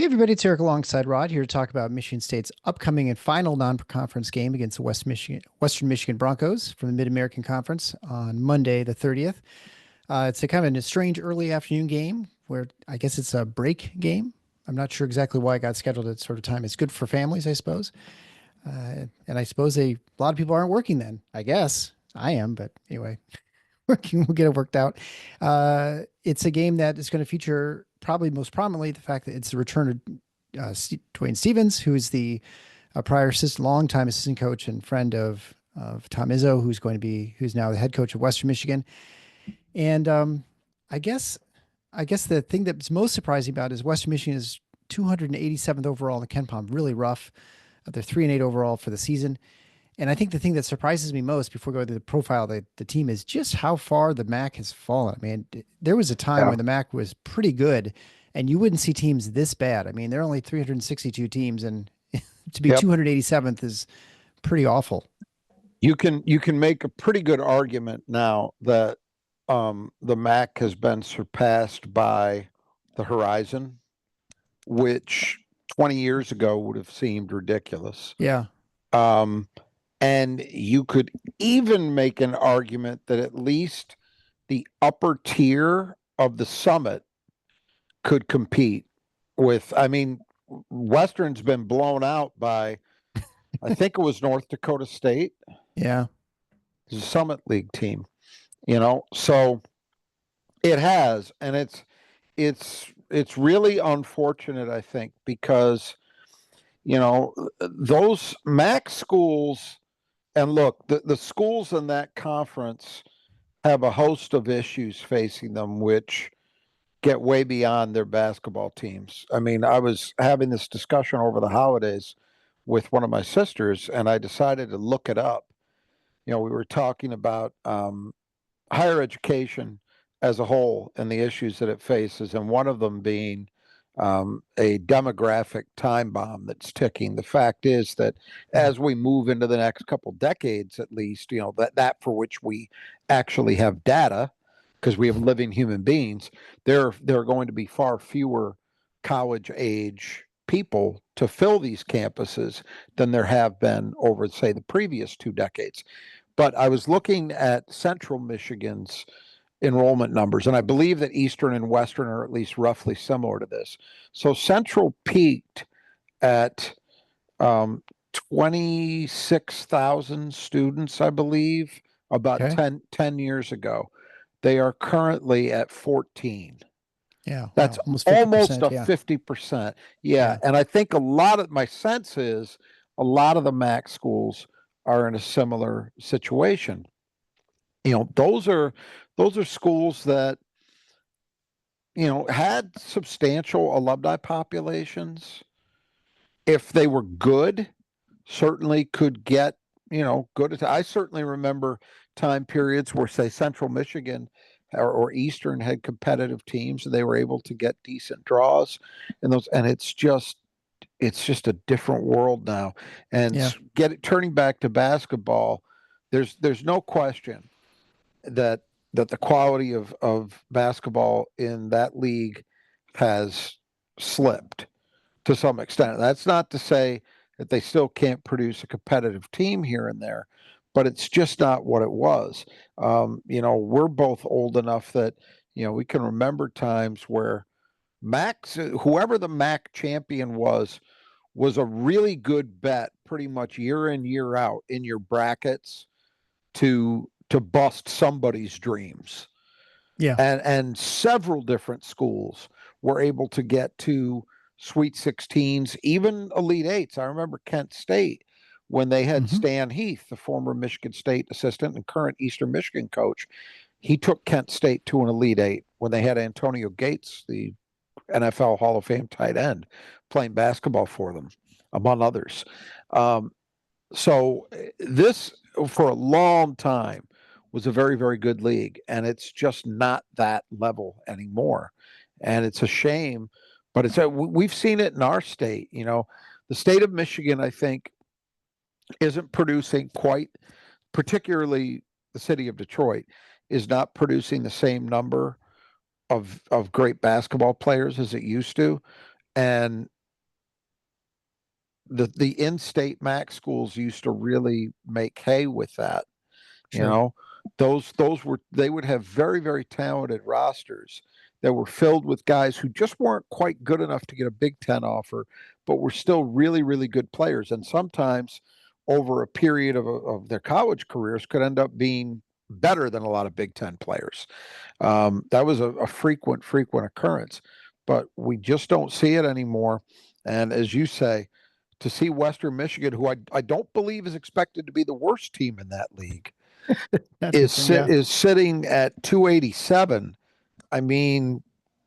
Hey everybody, it's Eric alongside Rod here to talk about Michigan State's upcoming and final non-conference game against the Western Michigan Broncos from the Mid-American Conference on Monday the 30th. It's a kind of a strange early afternoon game where I guess it's a break game. I'm not sure exactly why it got scheduled at sort of time. It's good for families, I suppose. And I suppose a lot of people aren't working then. I guess I am, but anyway, we'll get it worked out. It's a game that is going to feature probably most prominently the fact that it's the return of Dwayne Stephens, who is the prior longtime assistant coach and friend of Tom Izzo, who's now the head coach of Western Michigan. And I guess the thing that's most surprising about is Western Michigan is 287th overall in the Ken Palm, really rough. They're 3-8 overall for the season. And I think the thing that surprises me most before going to the profile of the team is just how far the MAC has fallen. I mean, there was a time when the MAC was pretty good and you wouldn't see teams this bad. I mean, there are only 362 teams and to be 287th is pretty awful. You can make a pretty good argument now that the MAC has been surpassed by the Horizon, which 20 years ago would have seemed ridiculous. Yeah. And you could even make an argument that at least the upper tier of the Summit could compete with, I mean, Western's been blown out by, I think it was North Dakota State. Yeah. The Summit League team, so it has, and it's really unfortunate, I think, because, those MAC schools, and look, the schools in that conference have a host of issues facing them, which get way beyond their basketball teams. I mean, I was having this discussion over the holidays with one of my sisters, and I decided to look it up. We were talking about higher education as a whole and the issues that it faces, and one of them being a demographic time bomb that's ticking. The fact is that as we move into the next couple decades, at least, that for which we actually have data, because we have living human beings, there are going to be far fewer college age people to fill these campuses than there have been over, say, the previous 2 decades. But I was looking at Central Michigan's enrollment numbers, and I believe that Eastern and Western are at least roughly similar to this. So Central peaked at 26,000 students, I believe, about 10 years ago. They are currently at 14. Yeah. That's almost a 50%. Yeah. And I think my sense is a lot of the MAC schools are in a similar situation. Those are schools that, had substantial alumni populations. If they were good, certainly could get, good. I certainly remember time periods where, say, Central Michigan or Eastern had competitive teams and they were able to get decent draws in those. And it's just a different world now. And turning back to basketball, there's no question that the quality of basketball in that league has slipped to some extent. That's not to say that they still can't produce a competitive team here and there, but it's just not what it was. We're both old enough that, we can remember times where whoever the MAC champion was a really good bet pretty much year in, year out in your brackets to bust somebody's dreams. Yeah. And several different schools were able to get to Sweet 16s, even Elite Eights. I remember Kent State when they had Stan Heath, the former Michigan State assistant and current Eastern Michigan coach. He took Kent State to an Elite Eight when they had Antonio Gates, the NFL Hall of Fame tight end, playing basketball for them, among others. So this, for a long time, was a very, very good league, and it's just not that level anymore. And it's a shame, but we've seen it in our state. The state of Michigan, I think, isn't producing quite, particularly the city of Detroit, is not producing the same number of great basketball players as it used to. And the in-state MAC schools used to really make hay with that. You Sure. know, those were they would have very, very talented rosters that were filled with guys who just weren't quite good enough to get a Big Ten offer, but were still really, really good players. And sometimes over a period of their college careers could end up being better than a lot of Big Ten players. That was a frequent occurrence, but we just don't see it anymore. And as you say, to see Western Michigan, who I don't believe is expected to be the worst team in that league, That's interesting. Yeah. is sitting at 287. I mean,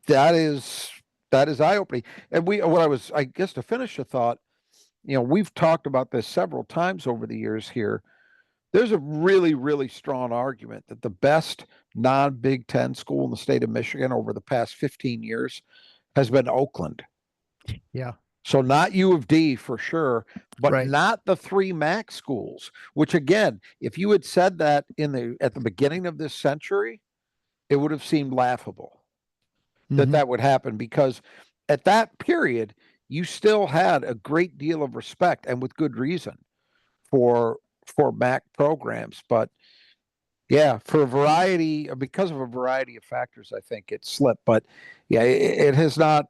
that is that is eye opening. And what I was, I guess, to finish the thought, we've talked about this several times over the years here. There's a really, really strong argument that the best non Big Ten school in the state of Michigan over the past 15 years has been Oakland. Yeah. So not U of D for sure, but Right. not the three MAC schools, which again, if you had said that at the beginning of this century, it would have seemed laughable that Hmm. that would happen, because at that period, you still had a great deal of respect, and with good reason, for MAC programs. But yeah, because of a variety of factors, I think it slipped. But yeah, it has not,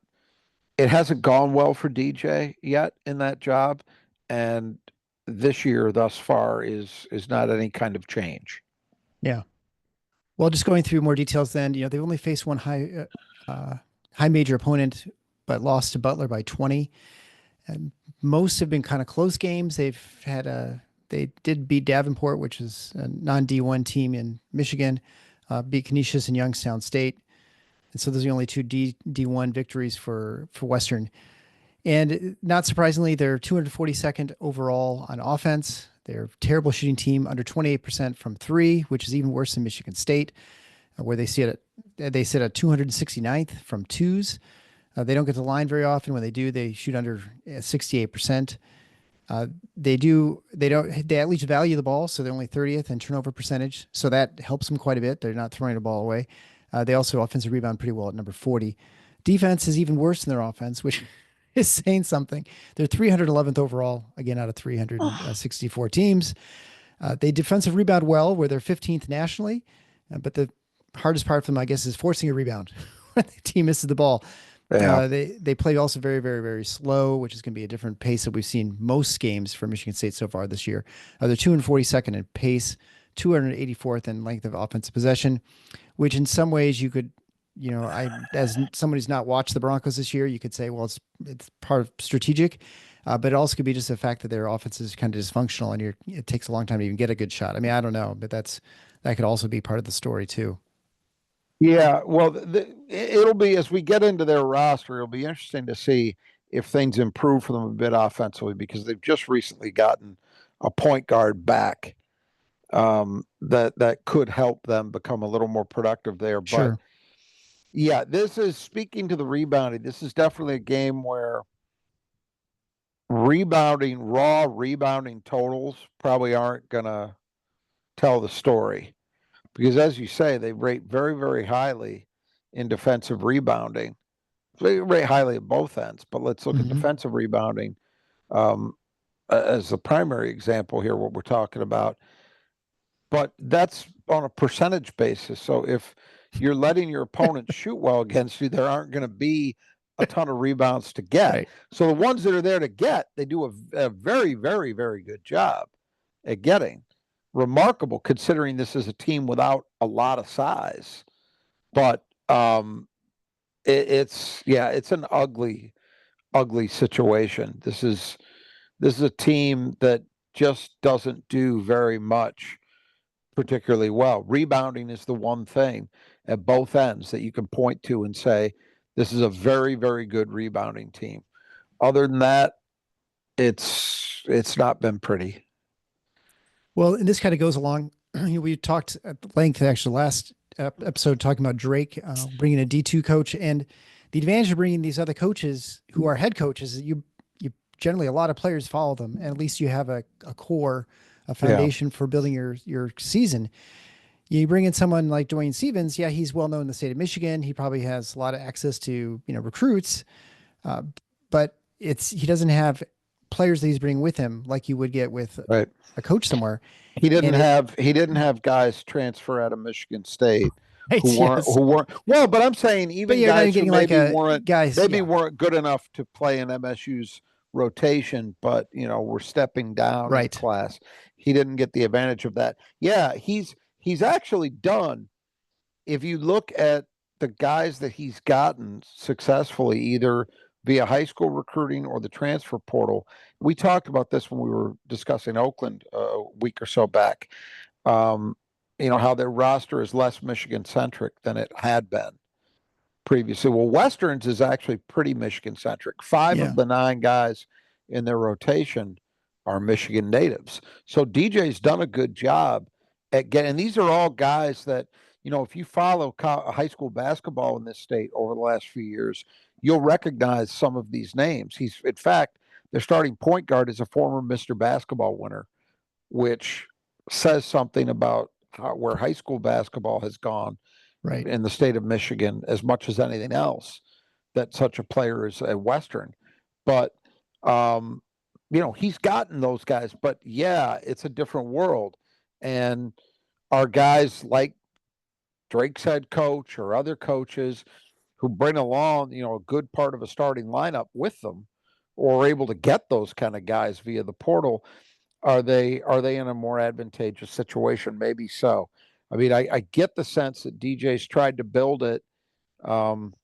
it hasn't gone well for DJ yet in that job, and this year thus far is not any kind of change. Yeah. Well, just going through more details then, they've only faced one high major opponent, but lost to Butler by 20. And most have been kind of close games. They did beat Davenport, which is a non D1 team in Michigan, beat Canisius and Youngstown State. And so those are the only two D1 victories for Western. And not surprisingly, they're 242nd overall on offense. They're a terrible shooting team, under 28% from three, which is even worse than Michigan State, where they sit at 269th from twos. They don't get the line very often. When they do, they shoot under 68%. They at least value the ball, so they're only 30th in turnover percentage. So that helps them quite a bit. They're not throwing the ball away. They also offensive rebound pretty well at number 40. Defense is even worse than their offense, which is saying something. They're 311th overall, again, out of 364 teams. They defensive rebound well, where they're 15th nationally. But the hardest part for them, I guess, is forcing a rebound when the team misses the ball. Yeah. They play also very, very, very slow, which is going to be a different pace that we've seen most games for Michigan State so far this year. They're 242nd in pace, 284th in length of offensive possession, which in some ways you could, as somebody who's not watched the Broncos this year, you could say, well, it's part of strategic, but it also could be just the fact that their offense is kind of dysfunctional, and it takes a long time to even get a good shot. I mean, I don't know, but that could also be part of the story too. Yeah, well, it'll be, as we get into their roster, it'll be interesting to see if things improve for them a bit offensively, because they've just recently gotten a point guard back, that could help them become a little more productive there. But Sure. yeah, this is, speaking to the rebounding, this is definitely a game where raw rebounding totals probably aren't going to tell the story. Because as you say, they rate very, very highly in defensive rebounding. They rate highly at both ends, but let's look at Hmm. defensive rebounding as the primary example here, what we're talking about. But that's on a percentage basis. So if you're letting your opponent shoot well against you, there aren't going to be a ton of rebounds to get. Right. So the ones that are there to get, they do a very, very, very good job at getting. Remarkable, considering this is a team without a lot of size. But it's an ugly, ugly situation. This is a team that just doesn't do very much particularly well. Rebounding is the one thing at both ends that you can point to and say, this is a very, very good rebounding team. Other than that, it's not been pretty. Well, and this kind of goes along. We talked at length, actually, last episode, talking about Drake bringing a D2 coach, and the advantage of bringing these other coaches who are head coaches is you generally, a lot of players follow them, and at least you have a core, a foundation for building your season. You bring in someone like Dwayne Stephens. Yeah, he's well known in the state of Michigan. He probably has a lot of access to recruits, but he doesn't have players that he's bringing with him, like you would get with Right. a coach somewhere. He didn't And it, have he didn't have guys transfer out of Michigan State right, yes, who weren't well, but I'm saying but even you're not even guys who getting like a guys. maybe Yeah, weren't good enough to play in MSU's rotation, but were stepping down in right, class. He didn't get the advantage of that. Yeah, he's actually done. If you look at the guys that he's gotten successfully, either via high school recruiting or the transfer portal, we talked about this when we were discussing Oakland a week or so back. Um, how their roster is less Michigan centric than it had been previously. Well, Westerns is actually pretty Michigan centric. Five yeah, of the 9 guys in their rotation are Michigan natives. So DJ's done a good job at getting, and these are all guys that, if you follow high school basketball in this state over the last few years, you'll recognize some of these names. In fact, their starting point guard is a former Mr. Basketball winner, which says something about where high school basketball has gone right. in the state of Michigan as much as anything else, that such a player is a Western. But he's gotten those guys. But yeah, it's a different world. And our guys like Drake's head coach or other coaches who bring along, a good part of a starting lineup with them, or are able to get those kind of guys via the portal, are they in a more advantageous situation? Maybe so. I mean, I get the sense that DJ's tried to build it, um,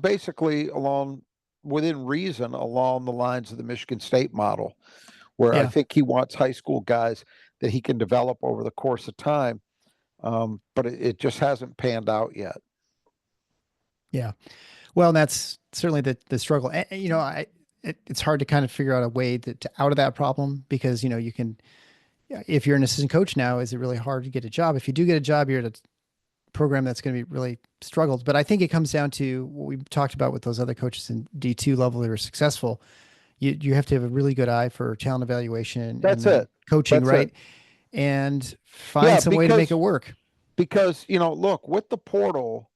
basically within reason along the lines of the Michigan State model, where I Yeah, think he wants high school guys that he can develop over the course of time. But it just hasn't panned out yet. yeah. Well, that's certainly the struggle. And, it's hard to kind of figure out a way to out of that problem because you can, yeah, if you're an assistant coach now, is it really hard to get a job? If you do get a job, you're at a program that's going to be really struggled. But I think it comes down to what we talked about with those other coaches in D2 level that are successful. You have to have a really good eye for talent evaluation and That's then it. coaching, That's it. right? And find Yeah, some way to make it work. because look, with the portal,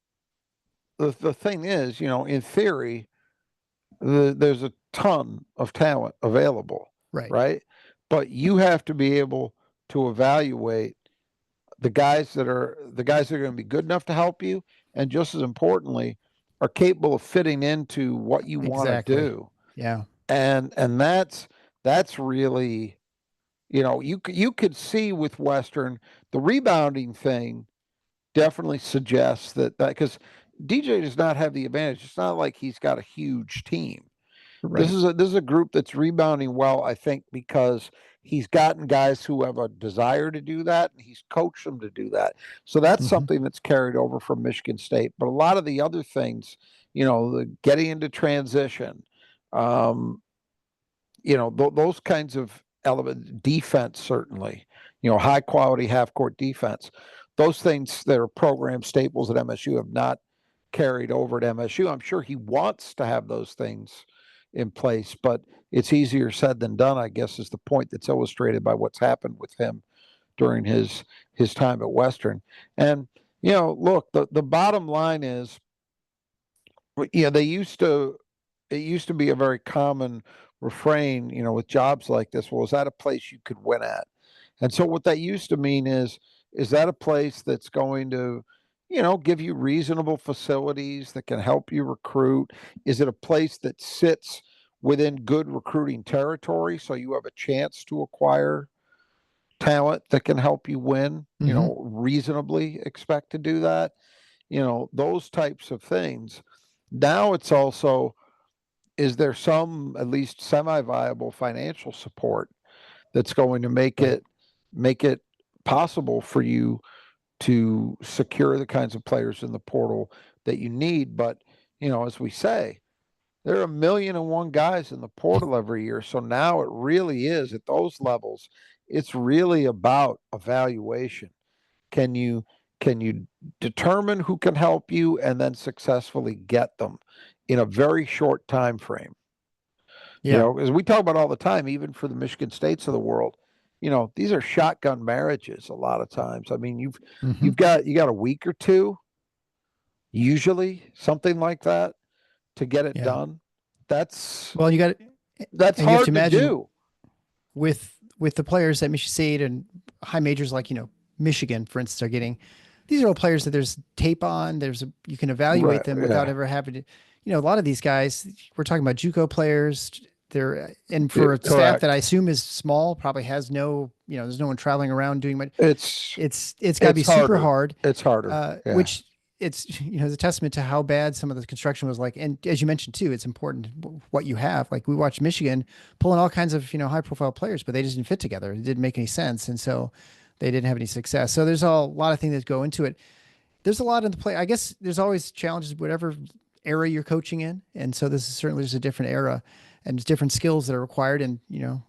the thing is, in theory, there's a ton of talent available, Right. right? But you have to be able to evaluate the guys that are going to be good enough to help you, and just as importantly, are capable of fitting into what you want to Exactly. do. Yeah. And that's really, you could see with Western, the rebounding thing definitely suggests that because DJ does not have the advantage. It's not like he's got a huge team. This Right. is a group that's rebounding well, I think, because he's gotten guys who have a desire to do that, and he's coached them to do that. So that's Hmm. something that's carried over from Michigan State. But a lot of the other things, the getting into transition, um, those kinds of elements, defense certainly, high quality half court defense. Those things that are program staples at MSU have not carried over at MSU. I'm sure he wants to have those things in place, but it's easier said than done, I guess, is the point that's illustrated by what's happened with him during his time at Western. And look, the bottom line is, they used to it used to be a very common refrain, with jobs like this. Well, is that a place you could win at? And so what that used to mean is that a place that's going to, give you reasonable facilities that can help you recruit? Is it a place that sits within good recruiting territory so you have a chance to acquire talent that can help you win, Hmm. reasonably expect to do that? Those types of things. Now it's also, is there some at least semi-viable financial support that's going to Right. make it possible for you to secure the kinds of players in the portal that you need? But as we say, there are 1,000,001 guys in the portal every year, so now it really is at those levels, it's really about evaluation. Can you can you determine who can help you and then successfully get them in a very short time frame? Yeah. As we talk about all the time, even for the Michigan States of the world, these are shotgun marriages a lot of times. I mean, Hmm. you got a week or two, usually something like that, to get it Yeah. done. That's Well, you got, That's And you have to hard to imagine do. with the players that Michigan State and high majors like, Michigan, for instance, are getting, these are all players that there's tape on, you can evaluate Right. them without Yeah. ever having to, a lot of these guys, we're talking about JUCO players. And for a staff that I Correct. assume is small, probably has no, there's no one traveling around doing much. It's It's got to be it's super harder. hard, It's harder. Yeah. which it's, is a testament to how bad some of the construction was like. And as you mentioned too, it's important what you have. Like we watched Michigan pulling all kinds of, high profile players, but they just didn't fit together. It didn't make any sense. And so they didn't have any success. So there's a lot of things that go into it. There's a lot in the play. I guess there's always challenges, whatever era you're coaching in. And so this is certainly just a different era and there's different skills that are required. And,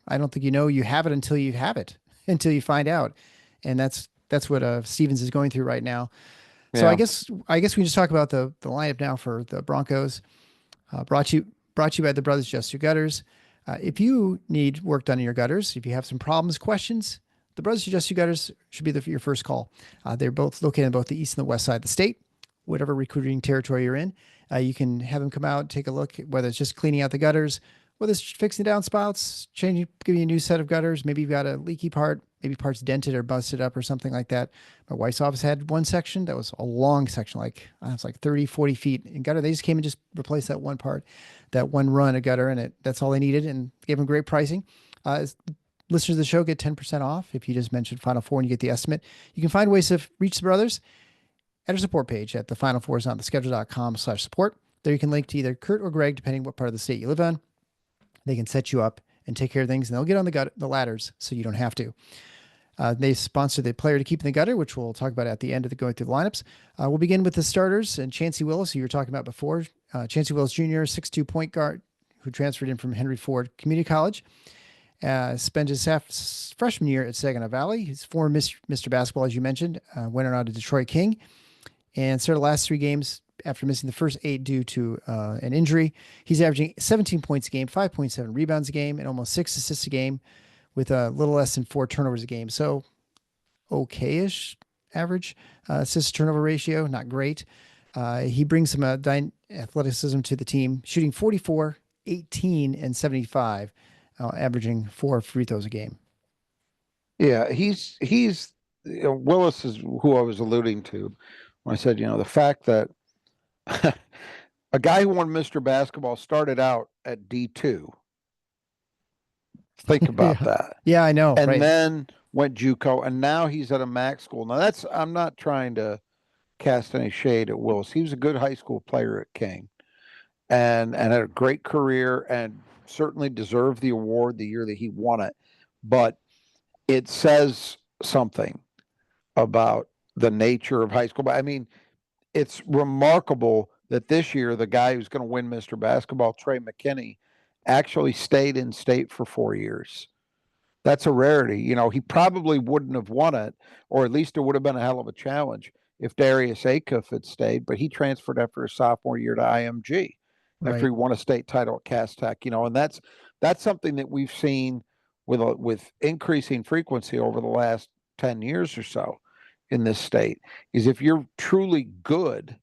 I don't think you have it until you have it, until you find out. And that's what Stevens is going through right now. So I Yeah. guess we can just talk about the lineup now for the Broncos. Brought you by the Brothers Just Your Gutters. If you need work done in your gutters, if you have some problems, questions, the Brothers Just Your Gutters should be your first call. They're both located on both the east and the west side of the state. Whatever recruiting territory you're in, you can have them come out, take a look, whether it's just cleaning out the gutters, whether it's fixing downspouts, giving you a new set of gutters. Maybe you've got a leaky part, maybe parts dented or busted up or something like that. My wife's office had one section that was a long section, like it was like 30, 40 feet in gutter. They just came and just replaced that one part, that one run of gutter, and that's all they needed, and gave them great pricing. Listeners of the show get 10% off if you just mention Final Four and you get the estimate. You can find ways to reach the brothers at our support page at the Final Four is on the schedule.com/support. There you can link to either Kurt or Greg, depending what part of the state you live on. They can set you up and take care of things, and they'll get on the ladders so you don't have to. They sponsor the player to keep in the gutter, which we'll talk about at the end of going through the lineups. We'll begin with the starters and Chancey Willis, who you were talking about before. Chancey Willis Jr., 6'2" point guard, who transferred in from Henry Ford Community College. Spent his freshman year at Saginaw Valley. He's former Mr. Basketball, as you mentioned, went on to Detroit King, and started the last 3 games after missing the first 8 due to an injury. He's averaging 17 points a game, 5.7 rebounds a game, and almost 6 assists a game, with a little less than 4 turnovers a game. So okay-ish average assist turnover ratio, not great. He brings some athleticism to the team, shooting 44, 18, and 75, averaging 4 free throws a game. Yeah. Willis is who I was alluding to when I said, the fact that a guy who won Mr. Basketball started out at D2. Think about Yeah. that. Yeah, I know. And Right. then went JUCO, and now he's at a MAC school. Now I'm not trying to cast any shade at Willis. He was a good high school player at King, and had a great career, and certainly deserved the award the year that he won it. But it says something about the nature of high school. But I mean, it's remarkable that this year the guy who's going to win Mr. Basketball, Trey McKinney, actually stayed in state for 4 years. That's a rarity. He probably wouldn't have won it, or at least it would have been a hell of a challenge if Darius Acuff had stayed, but he transferred after his sophomore year to IMG after Right. he won a state title at Cass Tech, and that's something that we've seen with increasing frequency over the last 10 years or so in this state, is if you're truly good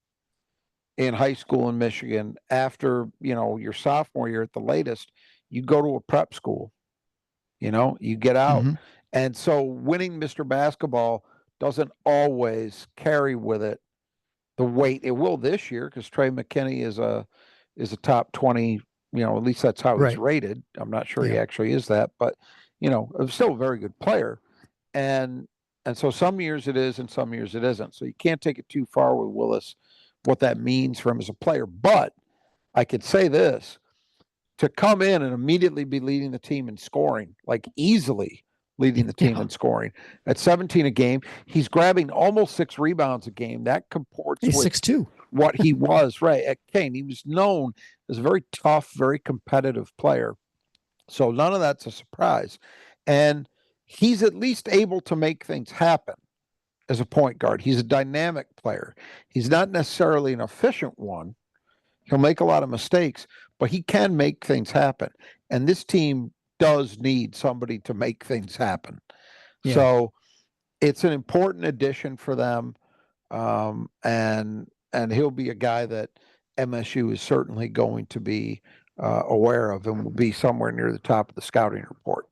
in high school in Michigan after, your sophomore year at the latest, you go to a prep school. You get out. Mm-hmm. And so winning Mr. Basketball doesn't always carry with it the weight it will this year, because Trey McKinney is a top 20, at least that's how he's Right. rated. I'm not sure he Yeah. actually is that, but still a very good player. And so some years it is and some years it isn't. So you can't take it too far with Willis, what that means for him as a player. But I could say this: to come in and immediately be leading the team in scoring, like easily leading the team Yeah. in scoring at 17 a game. He's grabbing almost 6 rebounds a game. That comports He's with 6'2". what he was, right, at Kane. He was known as a very tough, very competitive player. So none of that's a surprise. And he's at least able to make things happen as a point guard. He's a dynamic player. He's not necessarily an efficient one. He'll make a lot of mistakes, but he can make things happen. And this team does need somebody to make things happen. Yeah. So it's an important addition for them. And he'll be a guy that MSU is certainly going to be aware of, and will be somewhere near the top of the scouting report.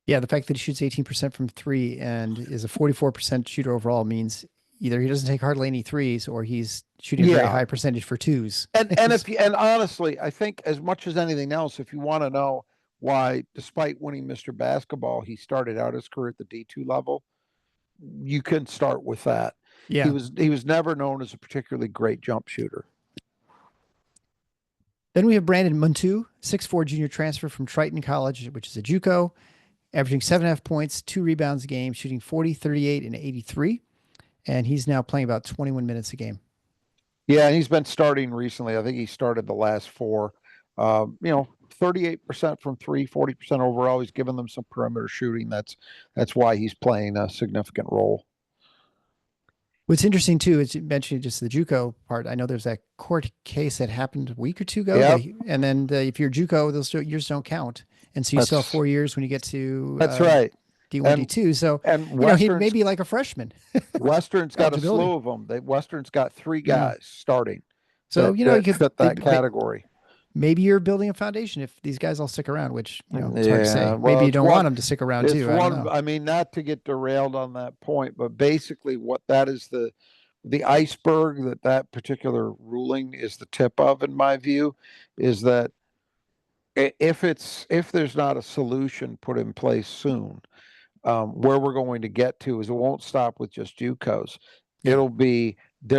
Yeah, the fact that he shoots 18% from three and is a 44% shooter overall means either he doesn't take hardly any threes or he's shooting a very high percentage for twos. And honestly, I think as much as anything else, if you want to know why, despite winning Mr. Basketball, he started out his career at the D2 level, you can start with that. Yeah. He was never known as a particularly great jump shooter. Then we have Brandon Muntu, 6'4" junior transfer from Triton College, which is a JUCO, averaging 7.5 points, 2 rebounds a game, shooting 40, 38, and 83. And he's now playing about 21 minutes a game. Yeah, and he's been starting recently. I think he started the last 4. 38% from 3, 40% overall. He's given them some perimeter shooting. That's why he's playing a significant role. What's interesting too is you mentioned just the JUCO part. I know there's that court case that happened a week or 2 ago, and then if you're JUCO, those years don't count, and so you still have 4 years when you get to that's right. D1, D2. So he may be like a freshman. Western's got a slew of them. Western's got 3 guys starting. So that fit that category. Maybe you're building a foundation if these guys all stick around, which it's hard to say. Well, maybe you don't want them to stick around too. I mean, not to get derailed on that point, but basically, what that is the iceberg that particular ruling is the tip of, in my view, is that if there's not a solution put in place soon, where we're going to get to is it won't stop with just JUCOs. There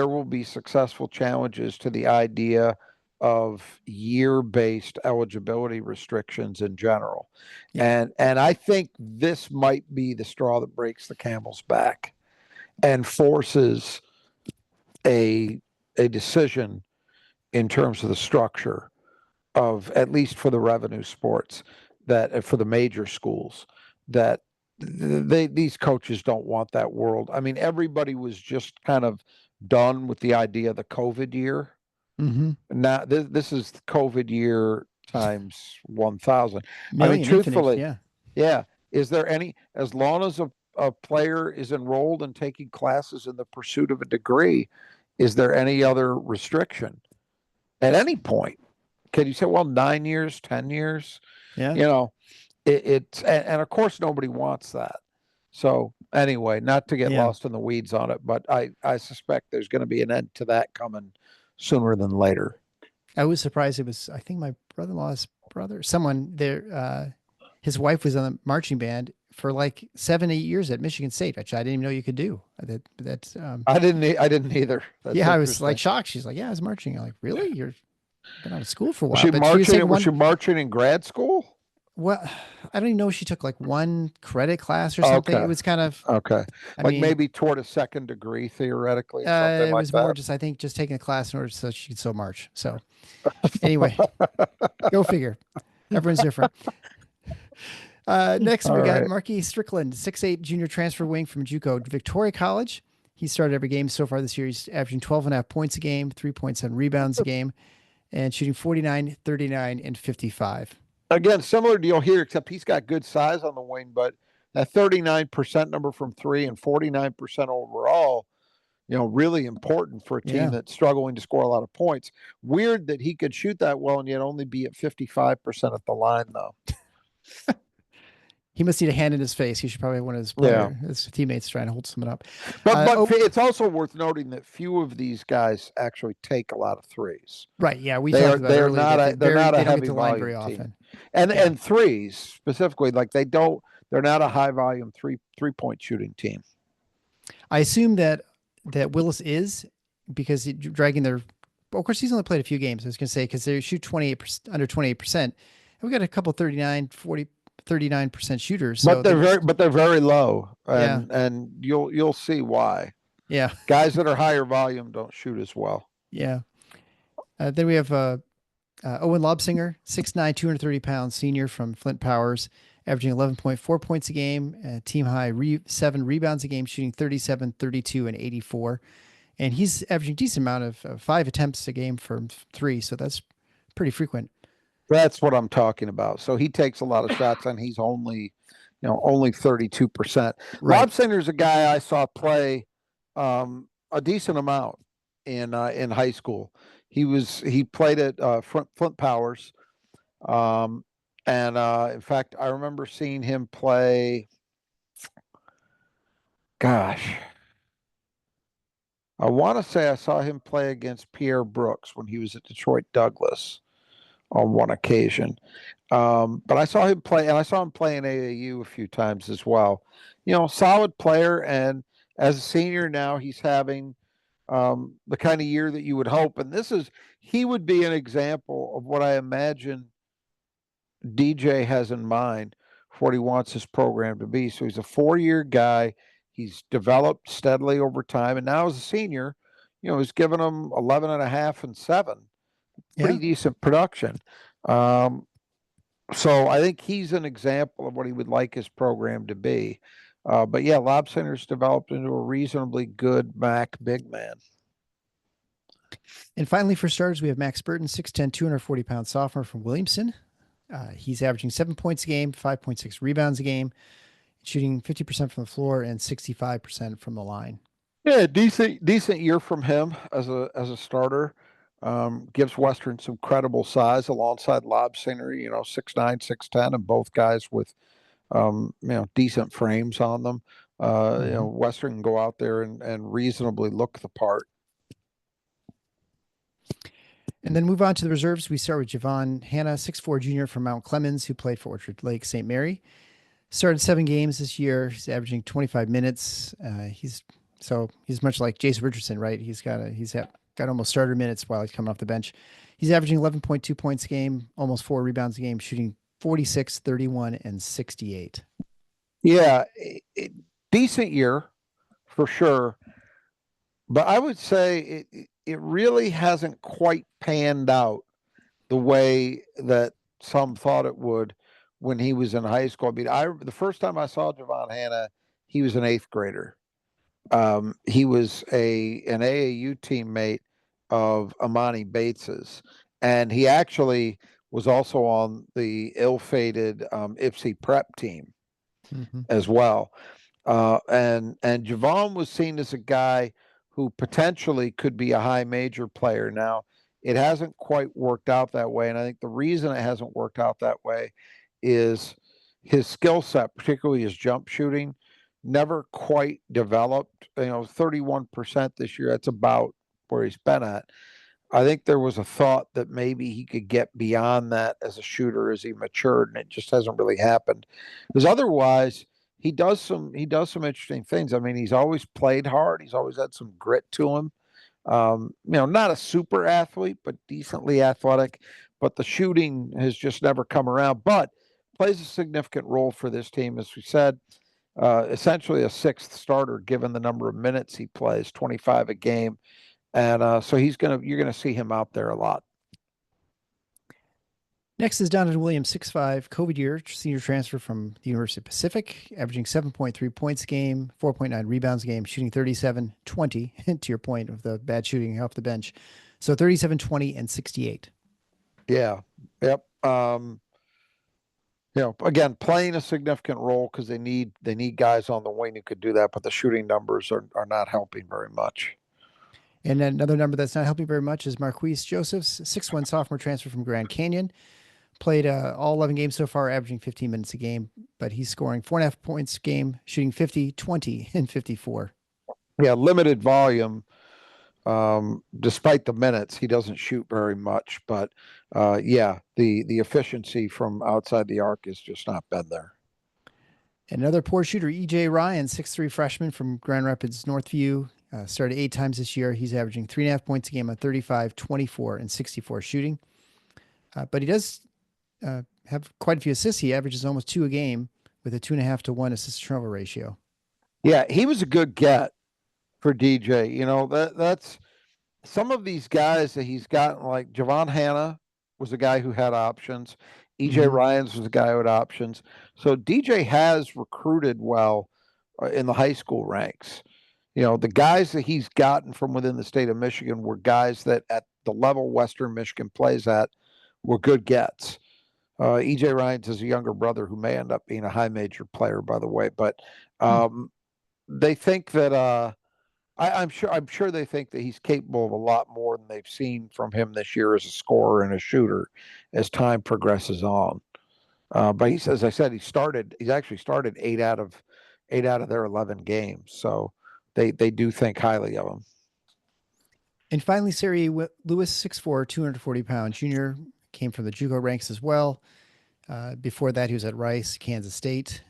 will be successful challenges to the idea of year-based eligibility restrictions in general. And I think this might be the straw that breaks the camel's back and forces a decision in terms of the structure of, at least for the revenue sports, that for the major schools, that these coaches don't want that world. I mean, everybody was just kind of done with the idea of the COVID year. Mm-hmm. Now this is the COVID year times 1,000. I mean, truthfully, yeah. Is there any, as long as a player is enrolled and taking classes in the pursuit of a degree, is there any other restriction at any point? Can you say, well, 9 years, 10 years? Yeah. It's and of course nobody wants that. So anyway, not to get lost in the weeds on it, but I suspect there's going to be an end to that coming sooner than later. I was surprised. It was, I think, my brother-in-law's brother, someone there, his wife was on the marching band for like 7, 8 years at Michigan State, which I didn't even know you could do. That's I didn't either. That's I was like shocked. She's like, yeah, I was marching. I'm like, really? You've been out of school for a while. Was she marching in grad school? Well, I don't even know if she took like one credit class or something. Okay. It was kind of I mean, maybe toward a second degree theoretically. It was more just, I think, just taking a class in order so she could still march. So anyway, go figure. Everyone's different. Next, we got Marquis Strickland, 6'8" junior transfer wing from JUCO Victoria College. He started every game so far this year. He's averaging 12.5 points a game, 3.7 rebounds a game, and shooting 49, 39, and 55. Again, similar deal here, except he's got good size on the wing, but that 39% number from 3 and 49% overall, really important for a team that's struggling to score a lot of points. Weird that he could shoot that well and yet only be at 55% at the line, though. He must need a hand in his face. He should probably have one of his teammates trying to hold someone up. But it's also worth noting that few of these guys actually take a lot of threes. Right. Yeah. We talked about earlier. They're not a heavy line very volume team. often. And threes specifically, like they're not a high volume three-point shooting team. I assume that Willis is, because dragging their, well, of course he's only played a few games. I was going to say, because they shoot 28%, under 28%. And we got a couple 39% shooters. But they're very low. And you'll see why. Yeah. Guys that are higher volume don't shoot as well. Yeah. Then we have Owen Lobsinger, 6'9", 230 pounds, senior from Flint Powers, averaging 11.4 points a game, team high 7 rebounds a game, shooting 37, 32, and 84. And he's averaging a decent amount of 5 attempts a game from 3. So that's pretty frequent. That's what I'm talking about. So he takes a lot of shots and he's only 32%. Right. Lobsinger's a guy I saw play a decent amount in high school. He played at Flint Powers, and in fact, I remember seeing him play. Gosh, I want to say I saw him play against Pierre Brooks when he was at Detroit Douglas on one occasion. But I saw him play, and I saw him play in AAU a few times as well. Solid player, and as a senior now, he's having the kind of year that you would hope. And he would be an example of what I imagine DJ has in mind for what he wants his program to be. So he's a 4-year guy. He's developed steadily over time. And now as a senior, he's given them 11 and a half and 7. Pretty decent production. So I think he's an example of what he would like his program to be. But yeah, Lob Center's developed into a reasonably good MAC big man. And finally, for starters, we have Max Burton, 6'10", 240-pound sophomore from Williamson. He's averaging 7 points a game, 5.6 rebounds a game, shooting 50% from the floor and 65% from the line. Yeah, decent year from him as a starter. Gives Western some credible size alongside Lob Center, 6'9", 6'10", and both guys with decent frames on them. Western can go out there and reasonably look the part. And then move on to the reserves. We start with Javon Hanna, 6'4" junior from Mount Clemens, who played for Orchard Lake St. Mary. Started 7 games this year. He's averaging 25 minutes. He's much like Jason Richardson, right? He's got almost starter minutes while he's coming off the bench. He's averaging 11.2 points a game, almost 4 rebounds a game, shooting 46, 31, and 68. Yeah, decent year for sure. But I would say it really hasn't quite panned out the way that some thought it would when he was in high school. I mean, the first time I saw Javon Hanna, he was an 8th grader. He was an AAU teammate of Amani Bates's, and he actually was also on the ill-fated IPSI prep team as well. And Javon was seen as a guy who potentially could be a high major player. Now, it hasn't quite worked out that way, and I think the reason it hasn't worked out that way is his skill set, particularly his jump shooting, never quite developed. 31% this year, that's about where he's been at. I think there was a thought that maybe he could get beyond that as a shooter as he matured, and it just hasn't really happened. Because otherwise, he does some interesting things. I mean, he's always played hard. He's always had some grit to him. Not a super athlete, but decently athletic. But the shooting has just never come around. But plays a significant role for this team, as we said. Essentially a 6th starter, given the number of minutes he plays, 25 a game. And so you're going to see him out there a lot. Next is Donovan Williams, 6'5", COVID year, senior transfer from the University of Pacific, averaging 7.3 points a game, 4.9 rebounds a game, shooting 37, 20, to your point of the bad shooting off the bench. So 37, 20, and 68. Yeah. Yep. Again, playing a significant role because they need guys on the wing who could do that, but the shooting numbers are not helping very much. And then another number that's not helping very much is Marquise Josephs, 6'1" sophomore transfer from Grand Canyon. Played all 11 games so far, averaging 15 minutes a game, but he's scoring 4.5 points a game, shooting 50, 20, and 54. Yeah, limited volume. Despite the minutes, he doesn't shoot very much, but the efficiency from outside the arc has just not been there. Another poor shooter, EJ Ryan, 6'3" freshman from Grand Rapids Northview, started 8 times this year. He's averaging 3.5 points a game on 35, 24, and 64 shooting. But he does have quite a few assists. He averages almost 2 a game with a 2.5 to 1 assist turnover ratio. Yeah, he was a good get for DJ. That's some of these guys that he's gotten, like Javon Hanna was a guy who had options. EJ Ryans was a guy who had options. So DJ has recruited well in the high school ranks. The guys that he's gotten from within the state of Michigan were guys that at the level Western Michigan plays at were good gets. EJ Ryans is a younger brother who may end up being a high major player, by the way. But they think that I'm sure they think that he's capable of a lot more than they've seen from him this year as a scorer and a shooter as time progresses on. But as I said, he's actually started eight out of their 11 games. So they do think highly of him. And finally, Sari Lewis, 6'4", 240-pound junior, came from the JUCO ranks as well. Before that, he was at Rice, Kansas State.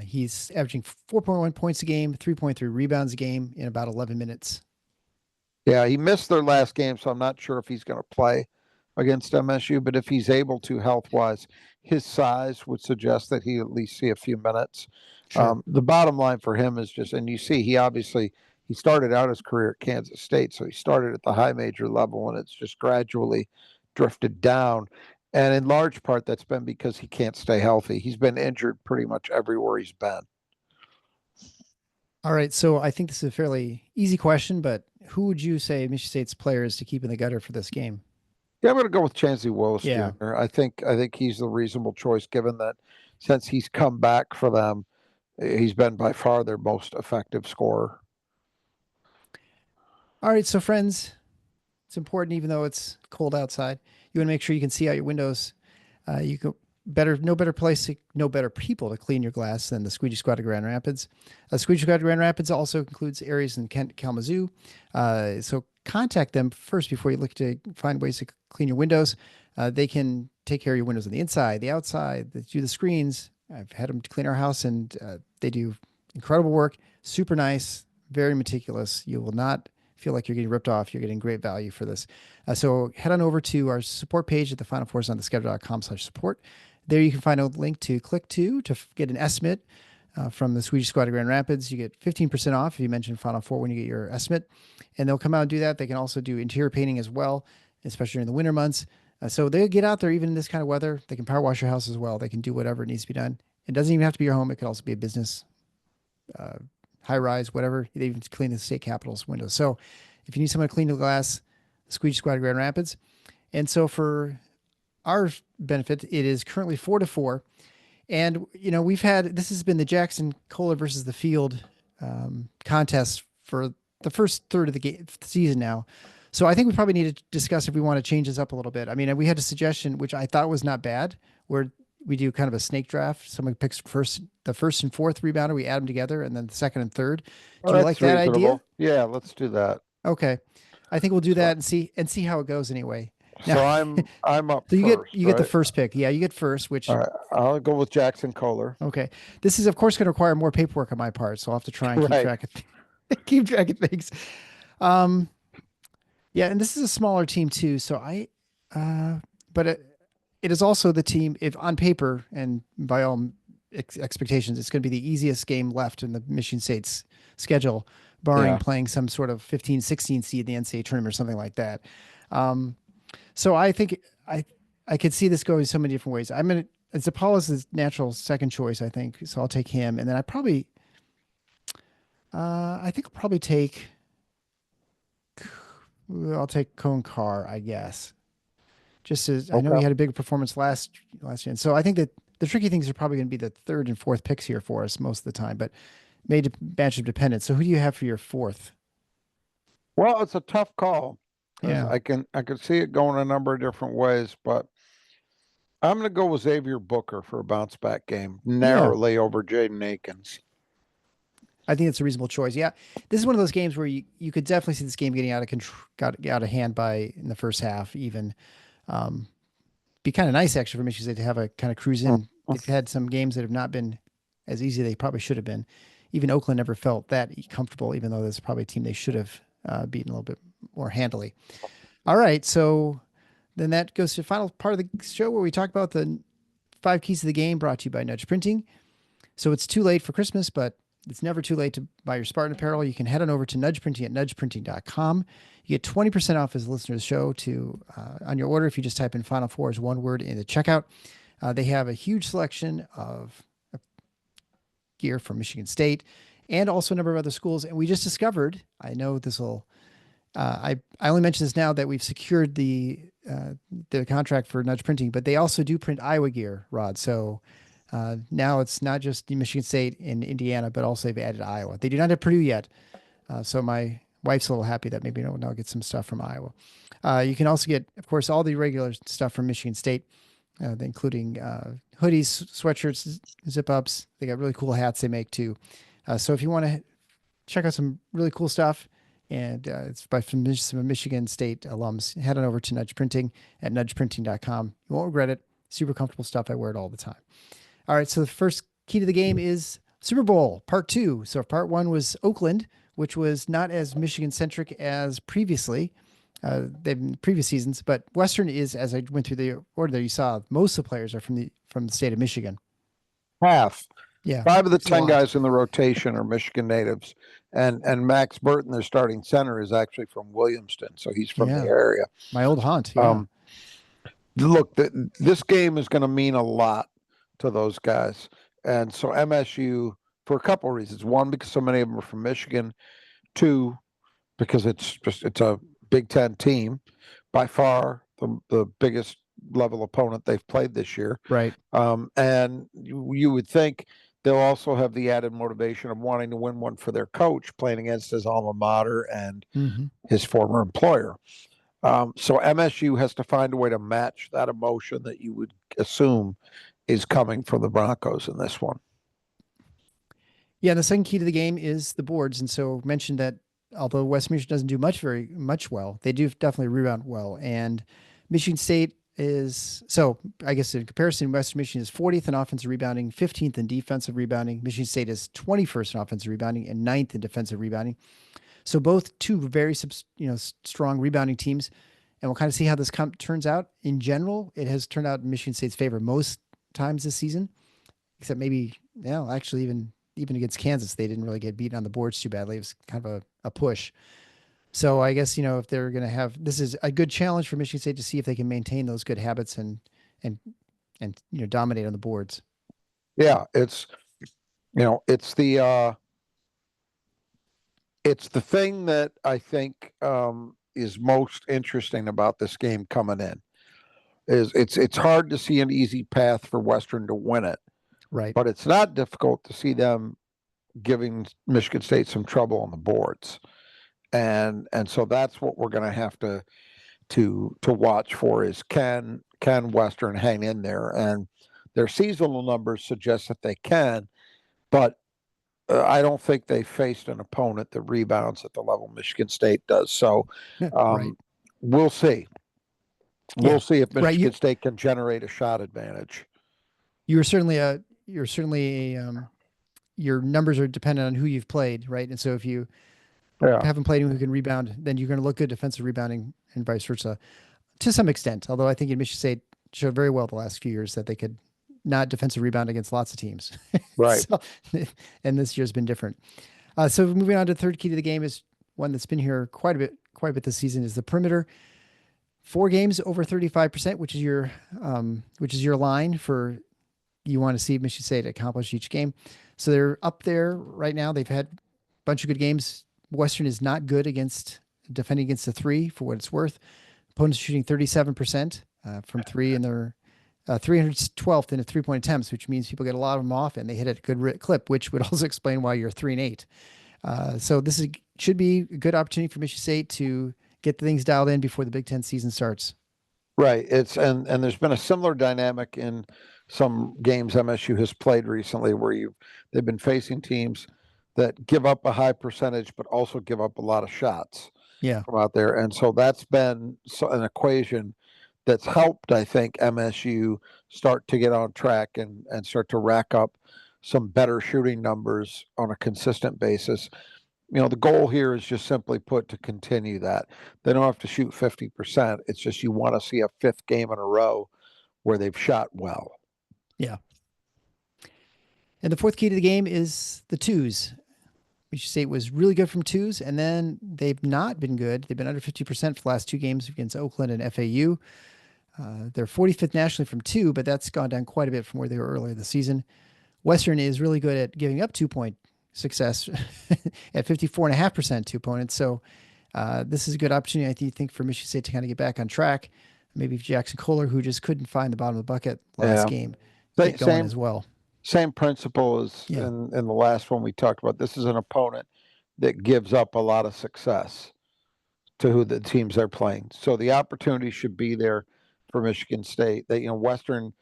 He's averaging 4.1 points a game, 3.3 rebounds a game in about 11 minutes. Yeah, he missed their last game, so I'm not sure if he's going to play against MSU, but if he's able to health wise, his size would suggest that he at least see a few minutes. Sure. The bottom line for him is just, and you see, he started out his career at Kansas State, so he started at the high major level, and it's just gradually drifted down. And in large part, that's been because he can't stay healthy. He's been injured pretty much everywhere he's been. All right. So I think this is a fairly easy question, but who would you say Michigan State's players to keep in the gutter for this game? Yeah, I'm going to go with Chancey Willis Yeah. Jr. I think he's the reasonable choice, given that since he's come back for them, he's been by far their most effective scorer. All right. So friends, it's important, even though it's cold outside, you want to make sure you can see out your windows. You go no better place, no better people to clean your glass than the Squeegee Squad of Grand Rapids. Squeegee Squad of Grand Rapids also includes areas in Kent, Kalamazoo. So contact them first before you look to find ways to clean your windows. They can take care of your windows on the inside, the outside, they do the screens. I've had them to clean our house, and they do incredible work. Super nice, very meticulous. You will not feel like you're getting ripped off. You're getting great value for this. So head on over to our support page at the Final Fours on the schedule.com/support. There you can find a link to click to get an estimate from the Swedish Squad of Grand Rapids. You get 15% off if you mention Final Four when you get your estimate, and they'll come out and do that. They can also do interior painting as well, especially during the winter months. So they'll get out there even in this kind of weather. They can power wash your house as well. They can do whatever needs to be done. It doesn't even have to be your home. It could also be a business, high rise, whatever. They even clean the state capitol's windows. So if you need someone to clean the glass, Squeegee Squad of Grand Rapids. And so for our benefit, it is currently 4-4. And, this has been the Jackson Kohler versus the Field contest for the first third of the season now. So I think we probably need to discuss if we want to change this up a little bit. I mean, we had a suggestion, which I thought was not bad, where we do kind of a snake draft. Someone picks the first and fourth rebounder. We add them together, and then the second and third. Do you like that idea? Yeah, let's do that. Okay. I think we'll do that and see how it goes anyway. Now, so I'm up. So you get the first pick. Yeah, you get first, which all right, I'll go with Jackson Kohler. Okay. This is of course going to require more paperwork on my part, so I'll have to try and keep track of things. Yeah, and this is a smaller team too, so but it is also the team, if on paper and by all expectations, it's going to be the easiest game left in the Michigan State's schedule, barring playing some sort of 15, 16 seed in the NCAA tournament or something like that. So I think I could see this going so many different ways. It's Apollo's natural second choice, I think. So I'll take him. And then I think I'll probably I'll take Cone Carr, I guess. Just as I know he had a big performance last year. And so I think that the tricky things are probably going to be the third and fourth picks here for us most of the time, but matchup dependent. So who do you have for your fourth? Well, it's a tough call. Yeah. I can see it going a number of different ways, but I'm going to go with Xavier Booker for a bounce back game, narrowly over Jaden Akins. I think it's a reasonable choice. Yeah, this is one of those games where you could definitely see this game getting got out of hand in the first half. Even be kind of nice actually for Michigan State to have a kind of cruise in. They've had some games that have not been as easy as they probably should have been. Even Oakland never felt that comfortable, even though there's probably a team they should have beaten a little bit more handily. All right, so then that goes to the final part of the show where we talk about the 5 keys to the game, brought to you by Nudge Printing. So it's too late for Christmas, but it's never too late to buy your Spartan apparel. You can head on over to Nudge Printing at nudgeprinting.com. You get 20% off as a listener to the show on your order if you just type in Final Four as one word in the checkout. They have a huge selection of gear from Michigan State and also a number of other schools. And we just discovered, I know this will, I only mention this now that we've secured the contract for Nudge Printing, but they also do print Iowa gear, Rod. So now it's not just the Michigan State and Indiana, but also they've added Iowa. They do not have Purdue yet, So my wife's a little happy that maybe I'll get some stuff from Iowa. You can also get, of course, all the regular stuff from Michigan State, including hoodies, sweatshirts, zip ups. They got really cool hats they make too. So if you want to check out some really cool stuff, and it's by some Michigan State alums, head on over to Nudge Printing at nudgeprinting.com. You won't regret it. Super comfortable stuff. I wear it all the time. All right. So the first key to the game is Super Bowl Part 2. So Part 1 was Oakland, which was not as Michigan centric as previously. They've been previous seasons, but Western is, as I went through the order there, you saw most of the players are from the state of Michigan. Half. Yeah. 5 of the 10 guys in the rotation are Michigan natives. And Max Burton, their starting center, is actually from Williamston. So he's from the area. My old haunt. Yeah. Look, this game is going to mean a lot to those guys. And so MSU, for a couple of reasons. One, because so many of them are from Michigan. Two, because it's a Big Ten team, by far the biggest level opponent they've played this year. Right. And you would think they'll also have the added motivation of wanting to win one for their coach, playing against his alma mater and his former employer. So MSU has to find a way to match that emotion that you would assume is coming from the Broncos in this one. Yeah, the second key to the game is the boards. And so mentioned that although West Michigan doesn't do very much well, they do definitely rebound well. And Michigan State is, so I guess in comparison, Western Michigan is 40th in offensive rebounding, 15th in defensive rebounding. Michigan State is 21st in offensive rebounding and 9th in defensive rebounding. So both two very, strong rebounding teams. And we'll kind of see how this turns out. In general, it has turned out in Michigan State's favor most times this season, except maybe, actually even against Kansas, they didn't really get beaten on the boards too badly. It was kind of a push. So I guess, if they're going to have, this is a good challenge for Michigan State to see if they can maintain those good habits and dominate on the boards. Yeah, it's the thing that I think is most interesting about this game coming in is it's hard to see an easy path for Western to win it. Right. But it's not difficult to see them giving Michigan State some trouble on the boards. And so that's what we're going to have to watch for is can Western hang in there? And their seasonal numbers suggest that they can, but I don't think they faced an opponent that rebounds at the level Michigan State does. So right. We'll see. We'll see if Michigan State can generate a shot advantage. You're certainly your numbers are dependent on who you've played, right? And so if you haven't played anyone who can rebound, then you're going to look good defensive rebounding and vice versa to some extent. Although I think Michigan State showed very well the last few years that they could not defensive rebound against lots of teams. Right. And this year's been different. So moving on to the third key to the game is one that's been here quite a bit this season is the perimeter. 4 games over 35%, which is your line for you want to see Michigan State accomplish each game. So they're up there right now. They've had a bunch of good games. Western is not good defending against the 3 for what it's worth. Opponents shooting 37% from 3, and they're 312th in a 3-point attempts, which means people get a lot of them off and they hit at a good clip, which would also explain why you're 3-8. So this should be a good opportunity for Michigan State to get things dialed in before the Big Ten season starts. Right. And there's been a similar dynamic in some games MSU has played recently where they've been facing teams that give up a high percentage, but also give up a lot of shots from out there. And so that's been an equation that's helped, I think, MSU start to get on track and start to rack up some better shooting numbers on a consistent basis. The goal here is just simply put to continue that. They don't have to shoot 50%. It's just you want to see a 5th game in a row where they've shot well. Yeah. And the 4th key to the game is the 2s. Michigan State was really good from 2s, and then they've not been good. They've been under 50% for the last 2 games against Oakland and FAU. They're 45th nationally from 2, but that's gone down quite a bit from where they were earlier this season. Western is really good at giving up 2-point success at 54.5% to opponents. So this is a good opportunity, I think, for Michigan State to kind of get back on track. Maybe Jackson Kohler, who just couldn't find the bottom of the bucket last game, get going as well. Same principle as in the last one we talked about. This is an opponent that gives up a lot of success to who the teams they're playing. So the opportunity should be there for Michigan State. That Western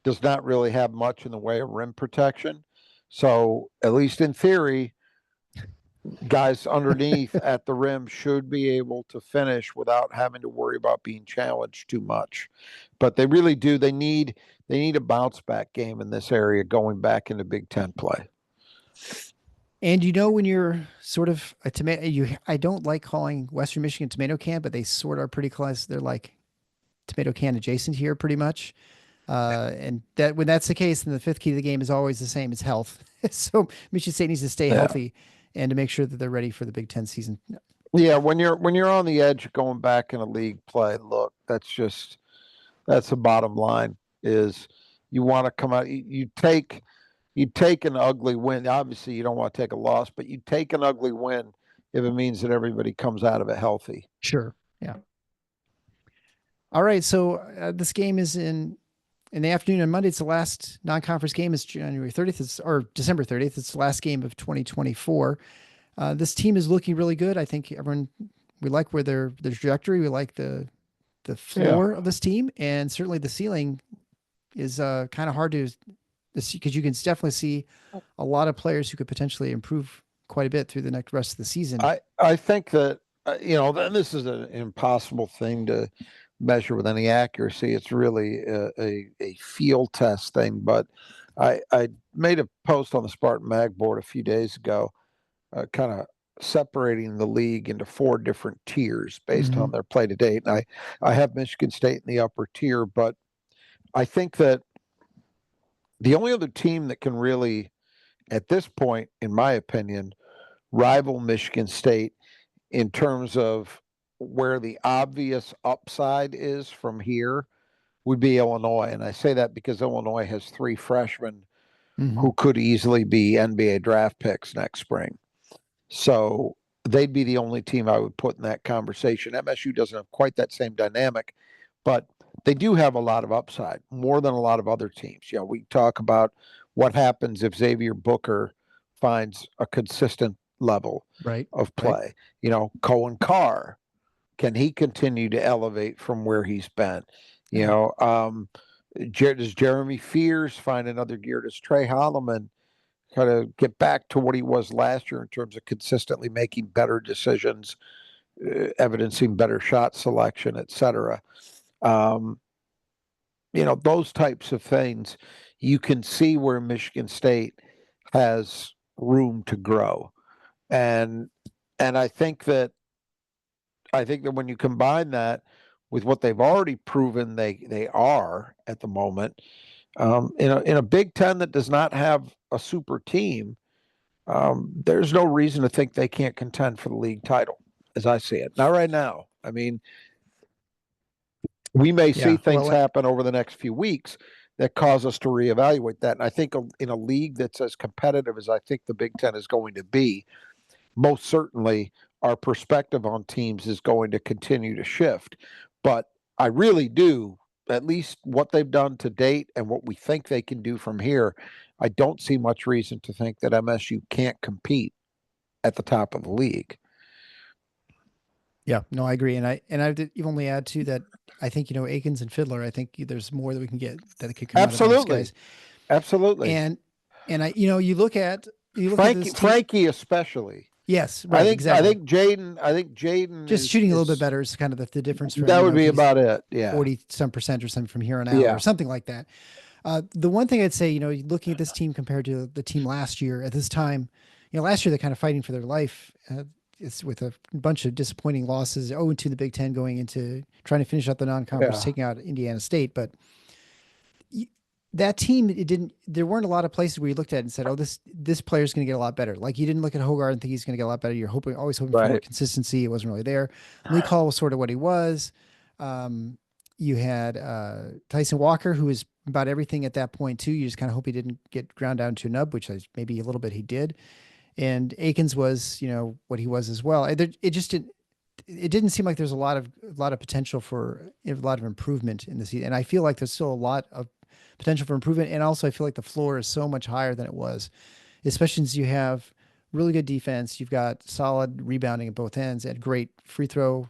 does not really have much in the way of rim protection. So at least in theory, guys underneath at the rim should be able to finish without having to worry about being challenged too much. But they really do. They need a bounce back game in this area going back into Big Ten play. And when you're sort of a tomato, I don't like calling Western Michigan tomato can, but they sort of are pretty close. They're like tomato can adjacent here, pretty much. And that when that's the case, then the fifth key to the game is always the same: it's health. So Michigan State needs to stay healthy and to make sure that they're ready for the Big Ten season. Yeah, when you're on the edge of going back in a league play, look, that's the bottom line. Is you want to come out, you take an ugly win. Obviously, you don't want to take a loss, but you take an ugly win if it means that everybody comes out of it healthy. Sure. Yeah. All right. So this game is in the afternoon on Monday. It's the last non-conference game. It's January 30th. Or December 30th. It's the last game of 2024. This team is looking really good. I think we like where their trajectory. We like the floor of this team, and certainly the ceiling is kind of hard to see, because you can definitely see a lot of players who could potentially improve quite a bit through the next rest of the season. I think that this is an impossible thing to measure with any accuracy. It's really a field test thing. But I made a post on the Spartan Mag board a few days ago, kind of separating the league into 4 different tiers based on their play to date. And I have Michigan State in the upper tier, but I think that the only other team that can really, at this point, in my opinion, rival Michigan State in terms of where the obvious upside is from here would be Illinois. And I say that because Illinois has 3 freshmen who could easily be NBA draft picks next spring. So they'd be the only team I would put in that conversation. MSU doesn't have quite that same dynamic, but they do have a lot of upside, more than a lot of other teams. We talk about what happens if Xavier Booker finds a consistent level of play. Cohen Carr, can he continue to elevate from where he's been? Does Jeremy Fears find another gear? Does Trey Holloman kind of get back to what he was last year in terms of consistently making better decisions, evidencing better shot selection, et cetera? Those types of things, you can see where Michigan State has room to grow. And I think that when you combine that with what they've already proven they are at the moment, in a Big Ten that does not have a super team, there's no reason to think they can't contend for the league title, as I see it. Not right now. I mean, we may see things happen over the next few weeks that cause us to reevaluate that. And I think in a league that's as competitive as I think the Big Ten is going to be, most certainly our perspective on teams is going to continue to shift. But I really do, at least what they've done to date and what we think they can do from here, I don't see much reason to think that MSU can't compete at the top of the league. Yeah, no, I agree. And I did only add to that. I think, Akins and Fiddler, I think there's more that we can get that could come out of those guys. Absolutely. And you look at Frankie especially. Yes, right. I think Jaden just shooting a little bit better is kind of the difference. That would be about it. Yeah. 40% or something from here on out, or something like that. The one thing I'd say, looking at this team compared to the team last year at this time, last year they're kind of fighting for their life. It's with a bunch of disappointing losses, 0-2 in the Big Ten, going into trying to finish out the non-conference, taking out Indiana State. But that team, there weren't a lot of places where you looked at it and said, oh, this player's going to get a lot better. Like, you didn't look at Hogarth and think he's going to get a lot better. You're always hoping for more consistency. It wasn't really there. Lee Call was sort of what he was. You had Tyson Walker, who was about everything at that point too. You just kind of hope he didn't get ground down to a nub, which maybe a little bit he did. And Akins was, what he was as well. It didn't seem like there's a lot of potential for a lot of improvement in the season. And I feel like there's still a lot of potential for improvement. And also I feel like the floor is so much higher than it was, especially since you have really good defense. You've got solid rebounding at both ends and great free throw,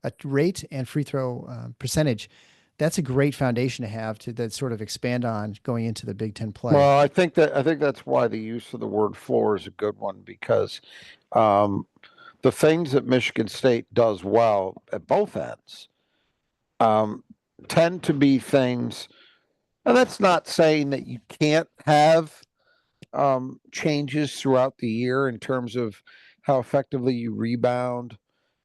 a rate and free throw percentage. That's a great foundation to have to that sort of expand on going into the Big Ten play. Well, I think that's why the use of the word floor is a good one because um, the things that Michigan State does well at both ends um, tend to be things, and that's not saying that you can't have changes throughout the year in terms of how effectively you rebound,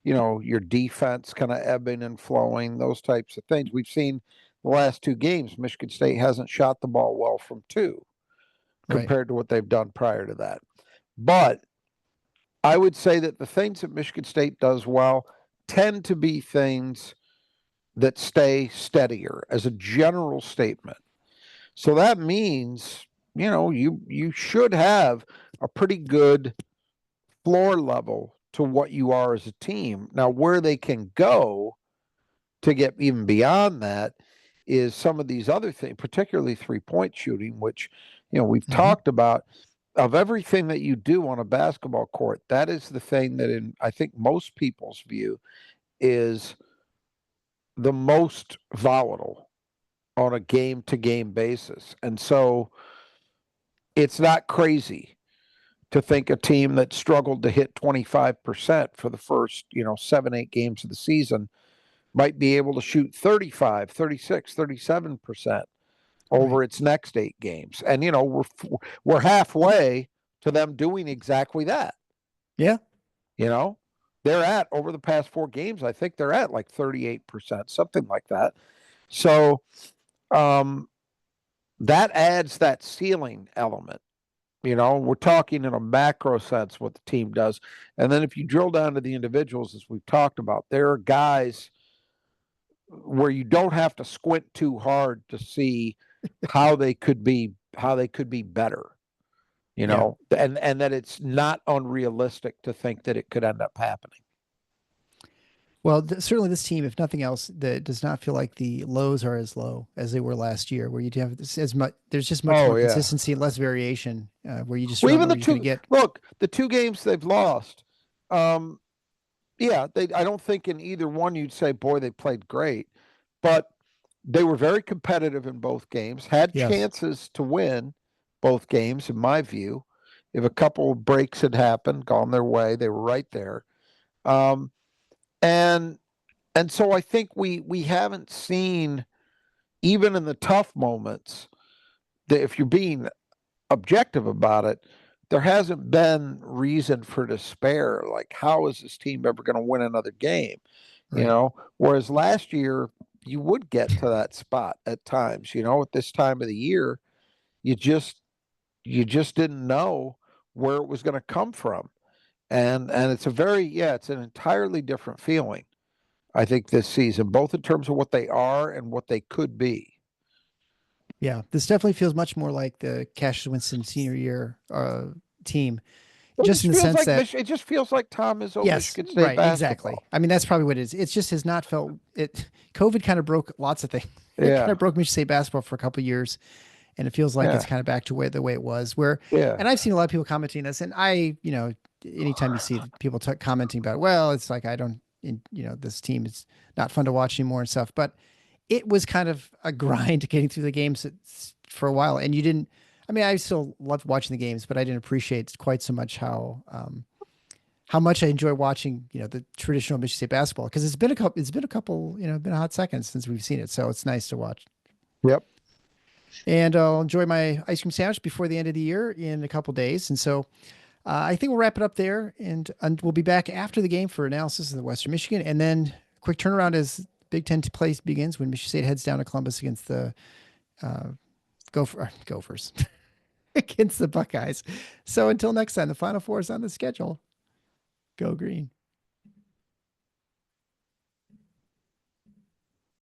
your defense kind of ebbing and flowing, those types of things. We've seen the last two games, Michigan State hasn't shot the ball well from two Right. compared to what they've done prior to that. But I would say that the things that Michigan State does well tend to be things that stay steadier as a general statement. So that means, you should have a pretty good floor level to what you are as a team. Now, where they can go to get even beyond that is some of these other things, particularly 3-point shooting, which, we've talked about. Of everything that you do on a basketball court, that is the thing that, in I think most people's view, is the most volatile on a game to game basis. And so it's not crazy to think a team that struggled to hit 25% for the first, 7, 8 games of the season might be able to shoot 35, 36, 37% over Right. its next 8 games. And, we're halfway to them doing exactly that. Yeah. They're at, over the past 4 games, I think they're at like 38%, something like that. So that adds that ceiling element. We're talking in a macro sense what the team does. And then if you drill down to the individuals, as we've talked about, there are guys where you don't have to squint too hard to see how they could be better, Yeah. and that it's not unrealistic to think that it could end up happening. Well, certainly this team, if nothing else, that does not feel like the lows are as low as they were last year, where you have as much. There's just much Oh more yeah. consistency and less variation, where you just Well, don't even know the what you're going to two get. look, the 2 games they've lost, um, yeah, I don't think in either one you'd say, boy, they played great, but they were very competitive in both games, had Yes. chances to win both games, in my view. If a couple of breaks had happened, gone their way, they were right there. Um, and and so I think we haven't seen, even in the tough moments, that if you're being objective about it, there hasn't been reason for despair. Like, how is this team ever going to win another game? Right. Whereas last year, you would get to that spot at times. At this time of the year, you just didn't know where it was going to come from, and it's an entirely different feeling. I think this season, both in terms of what they are and what they could be. Yeah. This definitely feels much more like the Cassius Winston senior year team, just in the sense that It just feels like Tom Izzo yes, Michigan State right, exactly. basketball. I mean, that's probably what it is. It's just has not felt it. COVID kind of broke lots of things. It kind Yeah, of broke Michigan State basketball for a couple of years, and it feels like it's yeah, kind of back to the way it was. Where, yeah. and I've seen a lot of people commenting this, and anytime you see people commenting about, well, it's like I don't, this team is not fun to watch anymore and stuff. But it was kind of a grind getting through the games for a while, and you didn't. I mean, I still loved watching the games, but I didn't appreciate quite so much how much I enjoy watching, the traditional Michigan State basketball because it's been a couple, been a hot second since we've seen it. So it's nice to watch. Yep. And I'll enjoy my ice cream sandwich before the end of the year in a couple days. And so I think we'll wrap it up there and we'll be back after the game for analysis of the Western Michigan. And then quick turnaround as Big Ten play begins when Michigan State heads down to Columbus against the Gophers against the Buckeyes. So until next time, the Final Four is on the schedule. Go Green.